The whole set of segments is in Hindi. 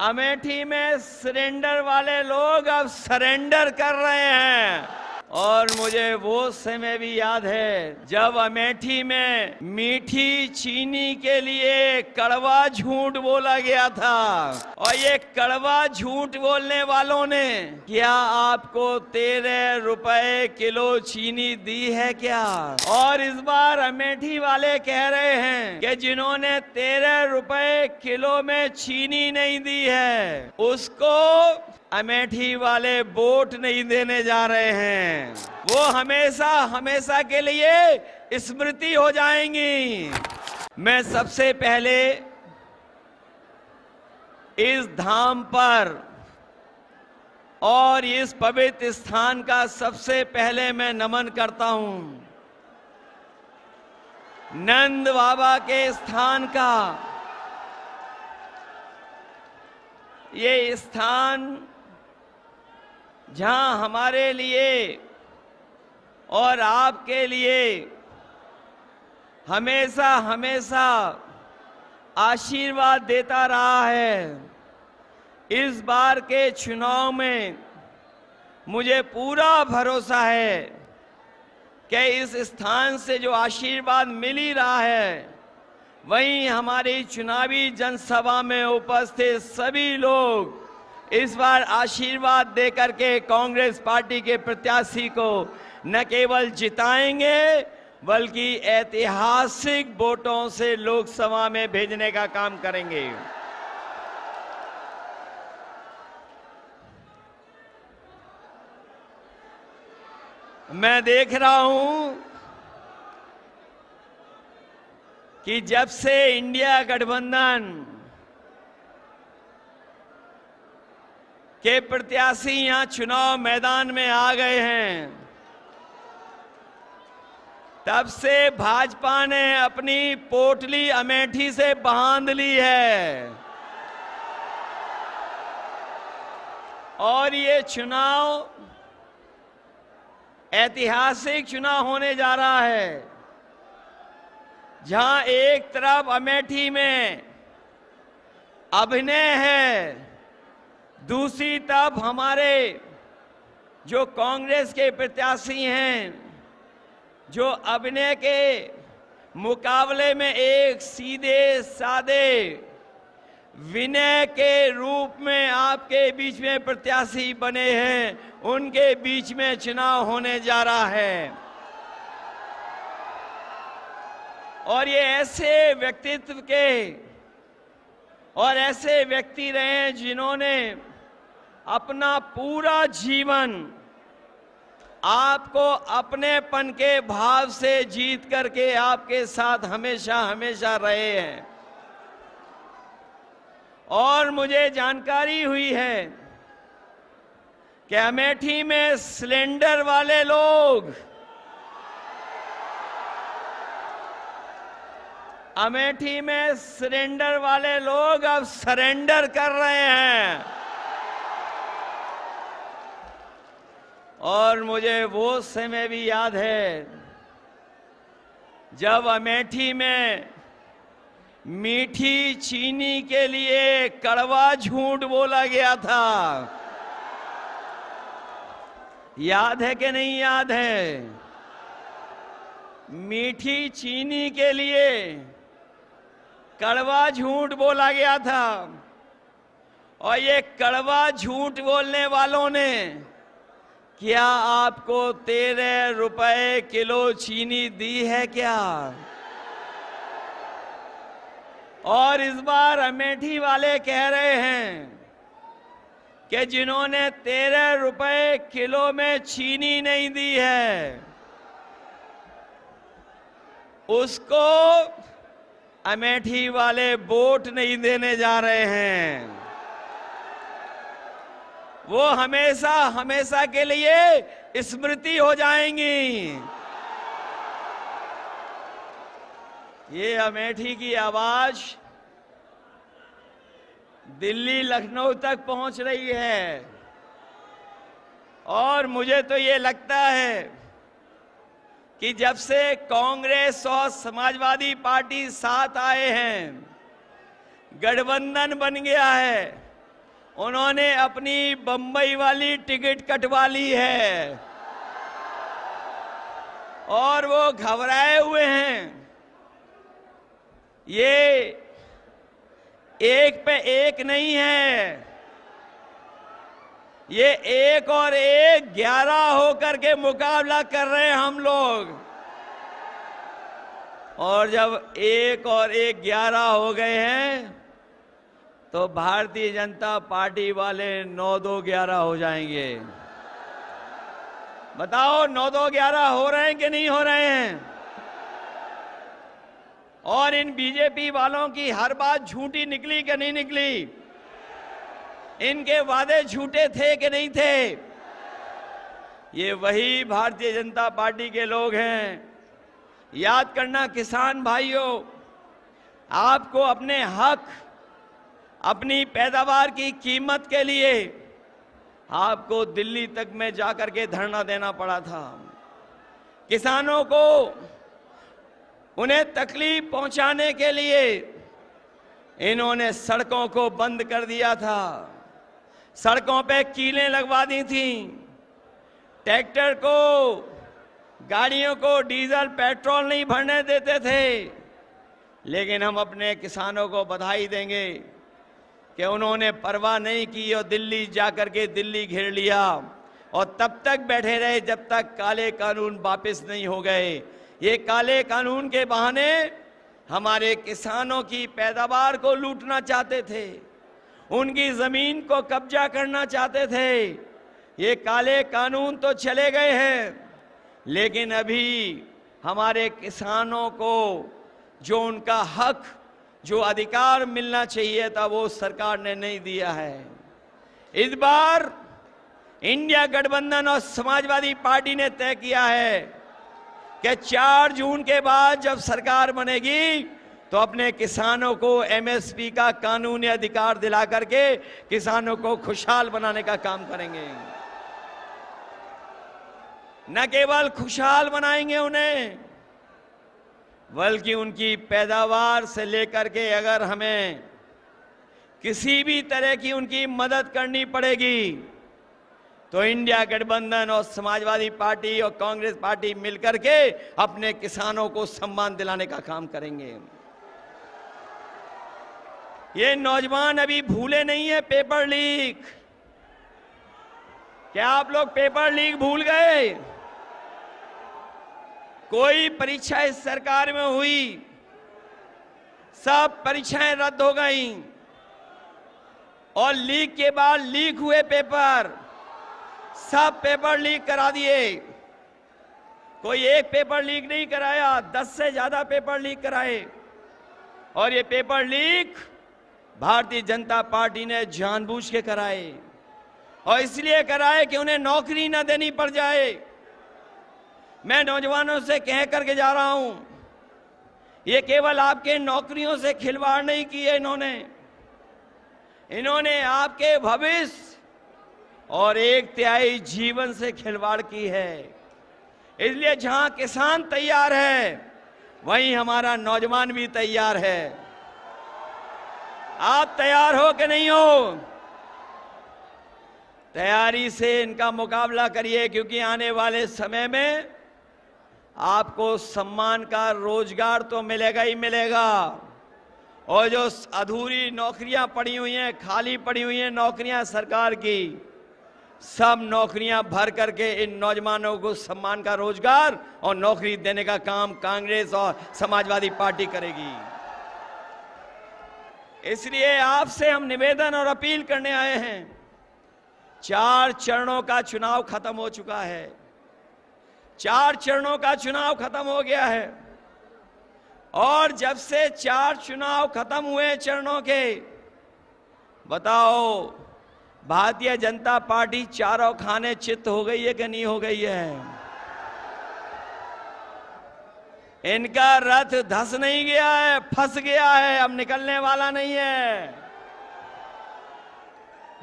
अमेठी में सरेंडर वाले लोग अब सरेंडर कर रहे हैं। और मुझे वो समय भी याद है जब अमेठी में मीठी चीनी के लिए कड़वा झूठ बोला गया था। और ये कड़वा झूठ बोलने वालों ने क्या आपको 13 रुपए किलो चीनी दी है क्या? और इस बार अमेठी वाले कह रहे हैं कि जिन्होंने 13 रुपए किलो में चीनी नहीं दी है उसको अमेठी वाले वोट नहीं देने जा रहे हैं। वो हमेशा हमेशा के लिए स्मृति हो जाएंगी। मैं सबसे पहले इस धाम पर और इस पवित्र स्थान का सबसे पहले मैं नमन करता हूं। नंद बाबा के स्थान का ये स्थान जहां हमारे लिए और आपके लिए हमेशा हमेशा आशीर्वाद देता रहा है। इस बार के चुनाव में मुझे पूरा भरोसा है कि इस स्थान से जो आशीर्वाद मिल ही रहा है वहीं हमारी चुनावी जनसभा में उपस्थित सभी लोग इस बार आशीर्वाद देकर के कांग्रेस पार्टी के प्रत्याशी को न केवल जिताएंगे बल्कि ऐतिहासिक वोटों से लोकसभा में भेजने का काम करेंगे। मैं देख रहा हूं कि जब से इंडिया गठबंधन के प्रत्याशी यहां चुनाव मैदान में आ गए हैं तब से भाजपा ने अपनी पोटली अमेठी से बांध ली है। और ये चुनाव ऐतिहासिक चुनाव होने जा रहा है जहां एक तरफ अमेठी में अभिनय है, दूसरी तरफ हमारे जो कांग्रेस के प्रत्याशी हैं जो अभिनय के मुकाबले में एक सीधे सादे विनय के रूप में आपके बीच में प्रत्याशी बने हैं, उनके बीच में चुनाव होने जा रहा है। और ये ऐसे व्यक्तित्व के और ऐसे व्यक्ति रहे हैं जिन्होंने अपना पूरा जीवन आपको अपनेपन के भाव से जीत करके आपके साथ हमेशा हमेशा रहे हैं। और मुझे जानकारी हुई है कि अमेठी में सिलेंडर वाले लोग अमेठी में सरेंडर वाले लोग अब सरेंडर कर रहे हैं। और मुझे वो समय भी याद है जब अमेठी में मीठी चीनी के लिए कड़वा झूठ बोला गया था। याद है कि नहीं याद है? मीठी चीनी के लिए कड़वा झूठ बोला गया था। और ये कड़वा झूठ बोलने वालों ने क्या आपको 13 रुपए किलो चीनी दी है क्या? और इस बार अमेठी वाले कह रहे हैं कि जिन्होंने 13 रुपए किलो में चीनी नहीं दी है उसको अमेठी वाले वोट नहीं देने जा रहे हैं। वो हमेशा हमेशा के लिए स्मृति हो जाएंगी। ये अमेठी की आवाज दिल्ली लखनऊ तक पहुंच रही है। और मुझे तो ये लगता है कि जब से कांग्रेस और समाजवादी पार्टी साथ आए हैं, गठबंधन बन गया है, उन्होंने अपनी बंबई वाली टिकट कटवा ली है और वो घबराए हुए हैं। ये एक पे एक नहीं है, ये एक और एक 11 होकर के मुकाबला कर रहे हैं हम लोग। और जब एक और एक 11 हो गए हैं तो भारतीय जनता पार्टी वाले 9-2-11 हो जाएंगे। बताओ 9-2-11 हो रहे हैं कि नहीं हो रहे हैं? और इन बीजेपी वालों की हर बात झूठी निकली कि नहीं निकली? इनके वादे झूठे थे कि नहीं थे? ये वही भारतीय जनता पार्टी के लोग हैं। याद करना किसान भाइयों, आपको अपने हक, अपनी पैदावार की कीमत के लिए आपको दिल्ली तक में जाकर के धरना देना पड़ा था। किसानों को उन्हें तकलीफ पहुंचाने के लिए इन्होंने सड़कों को बंद कर दिया था, सड़कों पे कीलें लगवा दी थी, ट्रैक्टर को, गाड़ियों को डीजल पेट्रोल नहीं भरने देते थे। लेकिन हम अपने किसानों को बधाई देंगे कि उन्होंने परवाह नहीं की और दिल्ली जाकर के दिल्ली घेर लिया और तब तक बैठे रहे जब तक काले कानून वापस नहीं हो गए। ये काले कानून के बहाने हमारे किसानों की पैदावार को लूटना चाहते थे, उनकी जमीन को कब्जा करना चाहते थे। ये काले कानून तो चले गए हैं, लेकिन अभी हमारे किसानों को जो उनका हक, जो अधिकार मिलना चाहिए था, वो सरकार ने नहीं दिया है। इस बार इंडिया गठबंधन और समाजवादी पार्टी ने तय किया है कि 4 जून के बाद जब सरकार बनेगी तो अपने किसानों को एमएसपी का कानूनी अधिकार दिला करके किसानों को खुशहाल बनाने का काम करेंगे। न केवल खुशहाल बनाएंगे उन्हें, बल्कि उनकी पैदावार से लेकर के अगर हमें किसी भी तरह की उनकी मदद करनी पड़ेगी तो इंडिया गठबंधन और समाजवादी पार्टी और कांग्रेस पार्टी मिलकर के अपने किसानों को सम्मान दिलाने का काम करेंगे। ये नौजवान अभी भूले नहीं है पेपर लीक। क्या आप लोग पेपर लीक भूल गए? कोई परीक्षा इस सरकार में हुई, सब परीक्षाएं रद्द हो गईं और लीक के बाद लीक हुए पेपर, सब पेपर लीक करा दिए। कोई एक पेपर लीक नहीं कराया, 10 से ज्यादा पेपर लीक कराए। और ये paper leak Bharatiya Janata party ने जानबूझ के कराए और इसलिए कराए कि उन्हें नौकरी न देनी पड़ जाए। मैं नौजवानों से कह करके जा रहा हूं, ये केवल आपके नौकरियों से खिलवाड़ नहीं किए इन्होंने आपके भविष्य और 1/3 जीवन से खिलवाड़ की है। इसलिए जहां किसान तैयार है वहीं हमारा नौजवान भी तैयार है। आप तैयार हो कि नहीं हो? तैयारी से इनका मुकाबला करिए, क्योंकि आने वाले समय में आपको सम्मान का रोजगार तो मिलेगा ही मिलेगा। और जो अधूरी नौकरियां पड़ी हुई हैं, खाली पड़ी हुई हैं नौकरियां सरकार की, सब नौकरियां भर करके इन नौजवानों को सम्मान का रोजगार और नौकरी देने का काम कांग्रेस और समाजवादी पार्टी करेगी। इसलिए आपसे हम निवेदन और अपील करने आए हैं। 4 चरणों का चुनाव खत्म हो चुका है, 4 चरणों का चुनाव खत्म हो गया है। और जब से 4 चुनाव खत्म हुए चरणों के, बताओ भारतीय जनता पार्टी चारों खाने चित्त हो गई है कि नहीं हो गई है? इनका रथ धस नहीं गया है, फंस गया है, अब निकलने वाला नहीं है।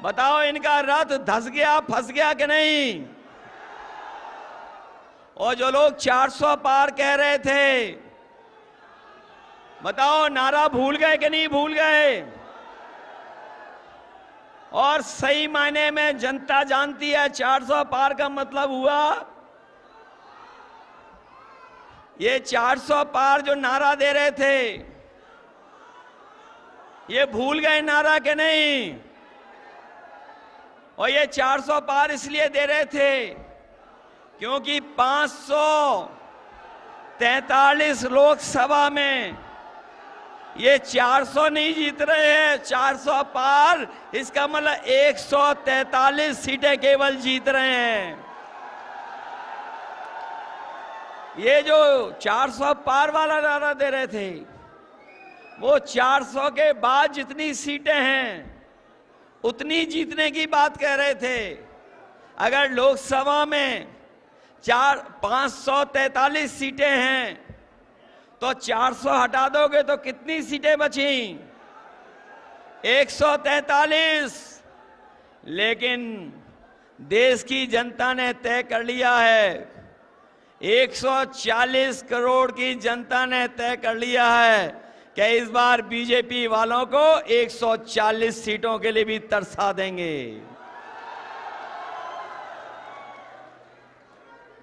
बताओ इनका रथ धस गया, फंस गया कि नहीं? और जो लोग 400 पार कह रहे थे, बताओ नारा भूल गए कि नहीं भूल गए? और सही मायने में जनता जानती है 400 पार का मतलब हुआ, ये 400 पार जो नारा दे रहे थे, ये भूल गए नारा के नहीं। और ये 400 पार इसलिए दे रहे थे क्योंकि 543 लोकसभा में ये 400 नहीं जीत रहे हैं, 400 पार, इसका मतलब 143 सीटें केवल जीत रहे हैं। ये जो 400 पार वाला नारा दे रहे थे, वो 400 के बाद जितनी सीटें हैं उतनी जीतने की बात कह रहे थे। अगर लोकसभा में 543 सीटें हैं तो 400 हटा दोगे तो कितनी सीटें बची? 143। लेकिन देश की जनता ने तय कर लिया है, 140 करोड़ की जनता ने तय कर लिया है कि इस बार बीजेपी वालों को 140 सीटों के लिए भी तरसा देंगे।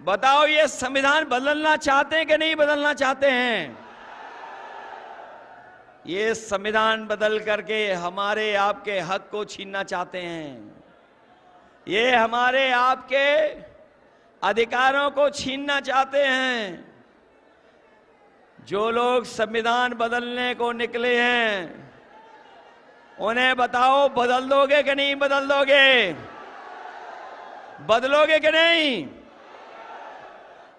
बताओ, ये संविधान बदलना चाहते हैं कि नहीं बदलना चाहते हैं? ये संविधान बदल करके हमारे आपके हक को छीनना चाहते हैं, ये हमारे आपके अधिकारों को छीनना चाहते हैं। जो लोग संविधान बदलने को निकले हैं उन्हें बताओ, बदल दोगे कि नहीं बदल दोगे? बदलोगे कि नहीं?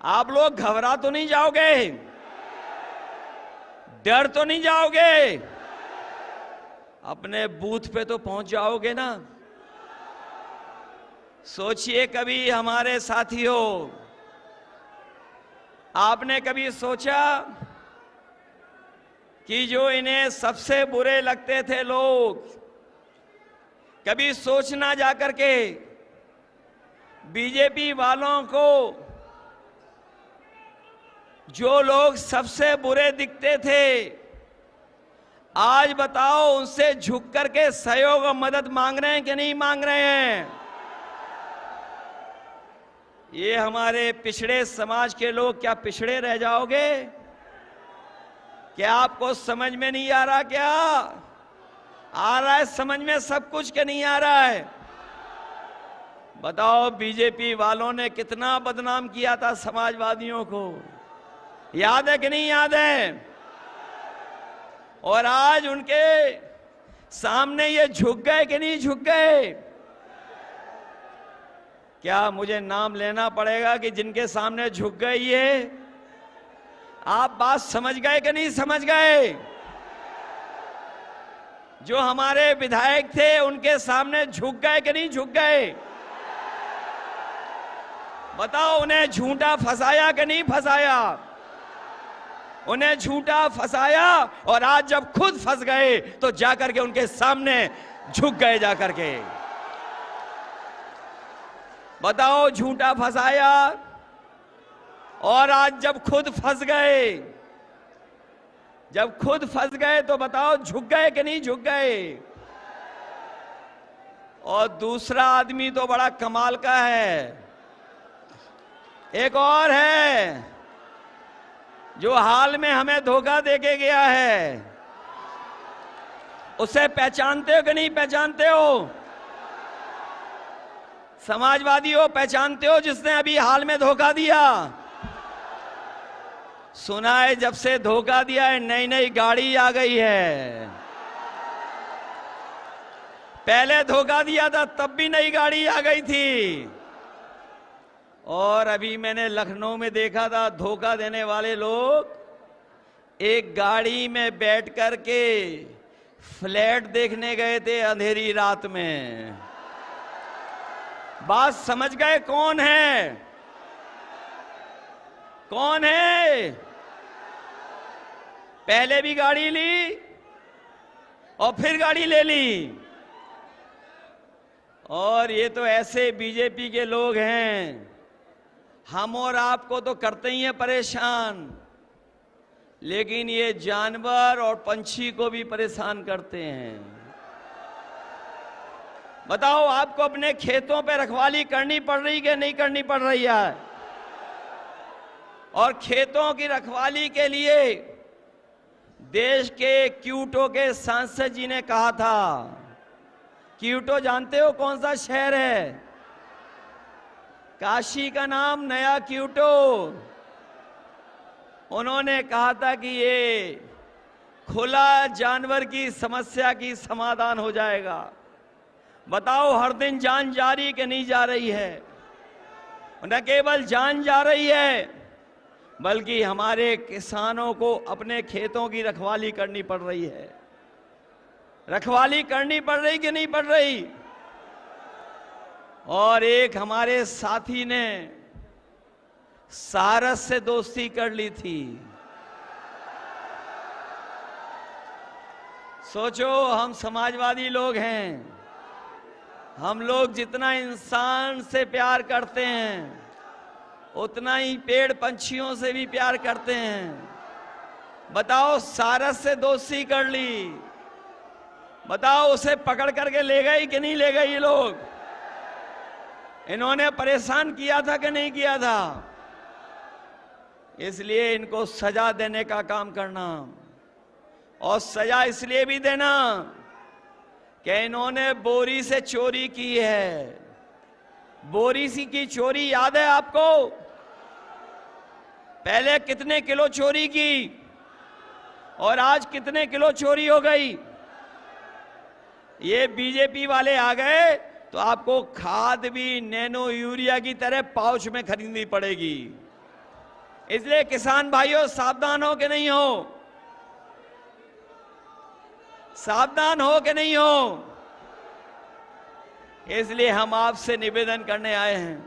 आप लोग घबरा तो नहीं जाओगे? डर तो नहीं जाओगे? अपने बूथ पे तो पहुंच जाओगे ना? सोचिए, कभी हमारे साथियों, आपने कभी सोचा कि जो इन्हें सबसे बुरे लगते थे लोग, कभी सोचना जाकर के बीजेपी वालों को जो लोग सबसे बुरे दिखते थे, आज बताओ उनसे झुक करके सहयोग और मदद मांग रहे हैं कि नहीं मांग रहे हैं? ये हमारे पिछड़े समाज के लोग क्या पिछड़े रह जाओगे? क्या आपको समझ में नहीं आ रहा? क्या आ रहा है समझ में सब कुछ, क्या नहीं आ रहा है? बताओ, बीजेपी वालों ने कितना बदनाम किया था समाजवादियों को, याद है कि नहीं याद है? और आज उनके सामने ये झुक गए कि नहीं झुक गए? क्या मुझे नाम लेना पड़ेगा कि जिनके सामने झुक गए ये? आप बात समझ गए कि नहीं समझ गए? जो हमारे विधायक थे उनके सामने झुक गए कि नहीं झुक गए? बताओ, उन्हें झूठा फंसाया कि नहीं फंसाया? उन्हें झूठा फंसाया, और आज जब खुद फंस गए तो जाकर के उनके सामने झुक गए जाकर के। बताओ, झूठा फंसाया और आज जब खुद फंस गए, जब खुद फंस गए तो बताओ झुक गए कि नहीं झुक गए? और दूसरा आदमी तो बड़ा कमाल का है, एक और है जो हाल में हमें धोखा देके गया है। उसे पहचानते हो कि नहीं पहचानते हो? समाजवादियों, पहचानते हो जिसने अभी हाल में धोखा दिया? सुना है जब से धोखा दिया है नई नई गाड़ी आ गई है। पहले धोखा दिया था तब भी नई गाड़ी आ गई थी। और अभी मैंने लखनऊ में देखा था, धोखा देने वाले लोग एक गाड़ी में बैठ कर के फ्लैट देखने गए थे अंधेरी रात में। बात समझ गए कौन है? कौन है? पहले भी गाड़ी ली और फिर गाड़ी ले ली। और ये तो ऐसे बीजेपी के लोग हैं, हम और आपको तो करते ही हैं परेशान, लेकिन ये जानवर और पंछी को भी परेशान करते हैं। बताओ आपको अपने खेतों पे रखवाली करनी पड़ रही कि नहीं करनी पड़ रही है? और खेतों की रखवाली के लिए देश के क्योटो के सांसद जी ने कहा था, क्योटो जानते हो कौन सा शहर है? काशी का नाम नया क्योटो। उन्होंने कहा था कि ये खुला जानवर की समस्या की समाधान हो जाएगा। बताओ हर दिन जान जा रही कि नहीं जा रही है? न केवल जान जा रही है बल्कि हमारे किसानों को अपने खेतों की रखवाली करनी पड़ रही है। रखवाली करनी पड़ रही कि नहीं पड़ रही? और एक हमारे साथी ने सारस से दोस्ती कर ली थी। सोचो, हम समाजवादी लोग हैं, हम लोग जितना इंसान से प्यार करते हैं उतना ही पेड़ पंछियों से भी प्यार करते हैं। बताओ सारस से दोस्ती कर ली, बताओ उसे पकड़ करके ले गई कि नहीं ले गई? ये लोग इन्होंने परेशान किया था कि नहीं किया था? इसलिए इनको सजा देने का काम करना, और सजा इसलिए भी देना कि इन्होंने बोरी से चोरी की है। बोरी सी की चोरी याद है आपको? पहले कितने किलो चोरी की और आज कितने किलो चोरी हो गई? ये बीजेपी वाले आ गए तो आपको खाद भी नैनो यूरिया की तरह पाउच में खरीदनी पड़ेगी। इसलिए किसान भाइयों, सावधान हो कि नहीं हो? सावधान हो कि नहीं हो? इसलिए हम आपसे निवेदन करने आए हैं,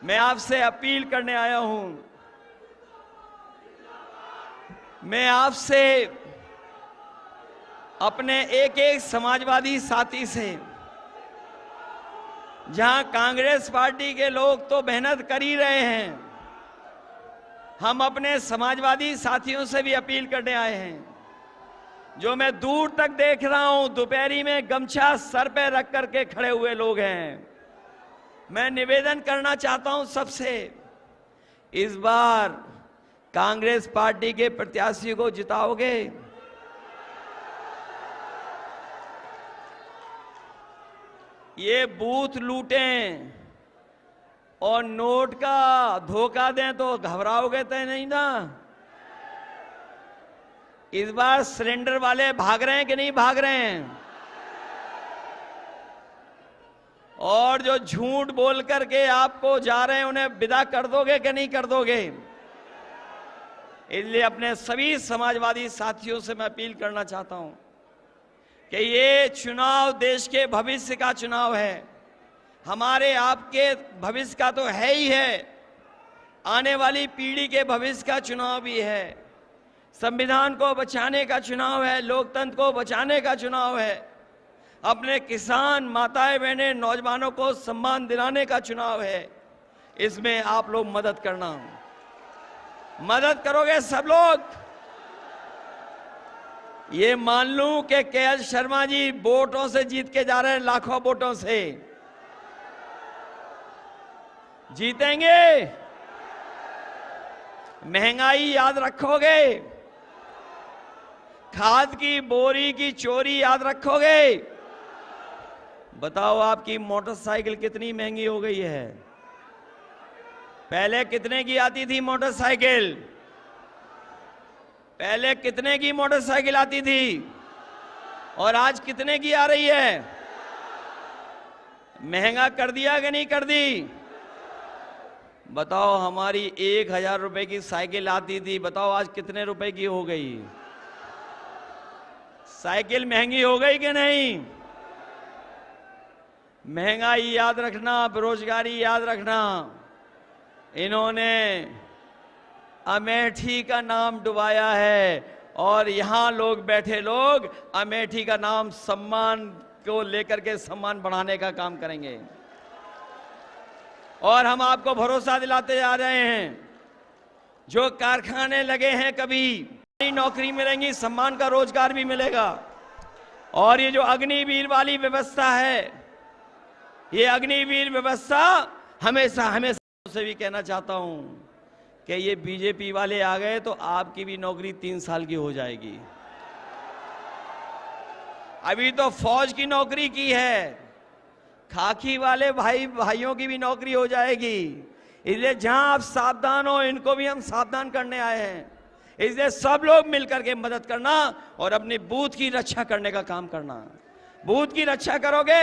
मैं आपसे अपील करने आया हूं, मैं आपसे अपने एक एक समाजवादी साथी से, जहां कांग्रेस पार्टी के लोग तो मेहनत कर ही रहे हैं, हम अपने समाजवादी साथियों से भी अपील करने आए हैं। जो मैं दूर तक देख रहा हूं, दोपहरी में गमछा सर पे रख करके खड़े हुए लोग हैं। मैं निवेदन करना चाहता हूं सबसे, इस बार कांग्रेस पार्टी के प्रत्याशी को जिताओगे? ये बूथ लूटें और नोट का धोखा दें तो घबराओगे तो नहीं ना? इस बार सिलेंडर वाले भाग रहे हैं कि नहीं भाग रहे हैं? और जो झूठ बोल करके आपको जा रहे हैं उन्हें विदा कर दोगे कि नहीं कर दोगे? इसलिए अपने सभी समाजवादी साथियों से मैं अपील करना चाहता हूं कि ये चुनाव देश के भविष्य का चुनाव है, हमारे आपके भविष्य का तो है ही है, आने वाली पीढ़ी के भविष्य का चुनाव भी है। संविधान को बचाने का चुनाव है, लोकतंत्र को बचाने का चुनाव है, अपने किसान माताएं बहनें नौजवानों को सम्मान दिलाने का चुनाव है। इसमें आप लोग मदद करना, मदद करोगे सब लोग? ये मान लूं कि के.एल. शर्मा जी वोटों से जीत के जा रहे हैं, लाखों वोटों से जीतेंगे। महंगाई याद रखोगे? खाद की बोरी की चोरी याद रखोगे? बताओ आपकी मोटरसाइकिल कितनी महंगी हो गई है? पहले कितने की आती थी मोटरसाइकिल? पहले कितने की मोटरसाइकिल आती थी और आज कितने की आ रही है? महंगा कर दिया कि नहीं कर दी? बताओ, हमारी 1000 रुपए की साइकिल आती थी, बताओ आज कितने रुपए की हो गई? साइकिल महंगी हो गई कि नहीं? महंगाई याद रखना, बेरोजगारी याद रखना। इन्होंने अमेठी का नाम डुबाया है और यहां लोग बैठे लोग अमेठी का नाम सम्मान को लेकर के सम्मान बढ़ाने का काम करेंगे। और हम आपको भरोसा दिलाते जा रहे हैं, जो कारखाने लगे हैं कभी नौकरी मिलेंगी, सम्मान का रोजगार भी मिलेगा। और ये जो अग्निवीर वाली व्यवस्था है, ये अग्निवीर व्यवस्था हमेशा हमेशा से भी कहना चाहता हूं कि ये बीजेपी वाले आ गए तो आपकी भी नौकरी 3 साल की हो जाएगी। अभी तो फौज की नौकरी की है, खाकी वाले भाइयों की भी नौकरी हो जाएगी। इसलिए जहां आप सावधान हो, इनको भी हम सावधान करने आए हैं। इसलिए सब लोग मिलकर के मदद करना और अपनी बूथ की रक्षा करने का काम करना। बूथ की रक्षा करोगे।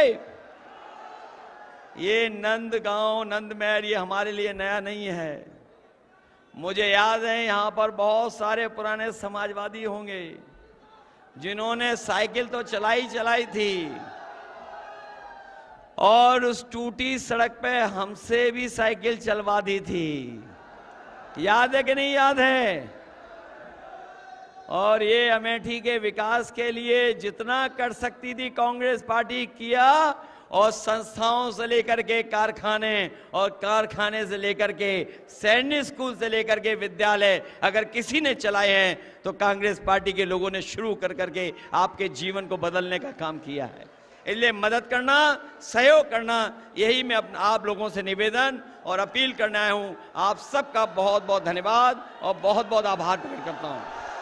ये नंदगांव, नंदमहर ये हमारे लिए नया नहीं है। मुझे याद है यहां पर बहुत सारे पुराने समाजवादी होंगे जिन्होंने साइकिल तो चलाई थी और उस टूटी सड़क पे हमसे भी साइकिल चलवा दी थी। याद है कि नहीं याद है? और ये अमेठी के विकास के लिए जितना कर सकती थी कांग्रेस पार्टी किया, और संस्थाओं से लेकर के कारखाने, और कारखाने से लेकर के सैनिक स्कूल से लेकर के विद्यालय अगर किसी ने चलाए हैं तो कांग्रेस पार्टी के लोगों ने शुरू कर करके आपके जीवन को बदलने का काम किया है। इसलिए मदद करना, सहयोग करना, यही मैं आप लोगों से निवेदन और अपील करने आया हूं। आप सबका बहुत बहुत धन्यवाद और बहुत बहुत आभार प्रकट करता हूं।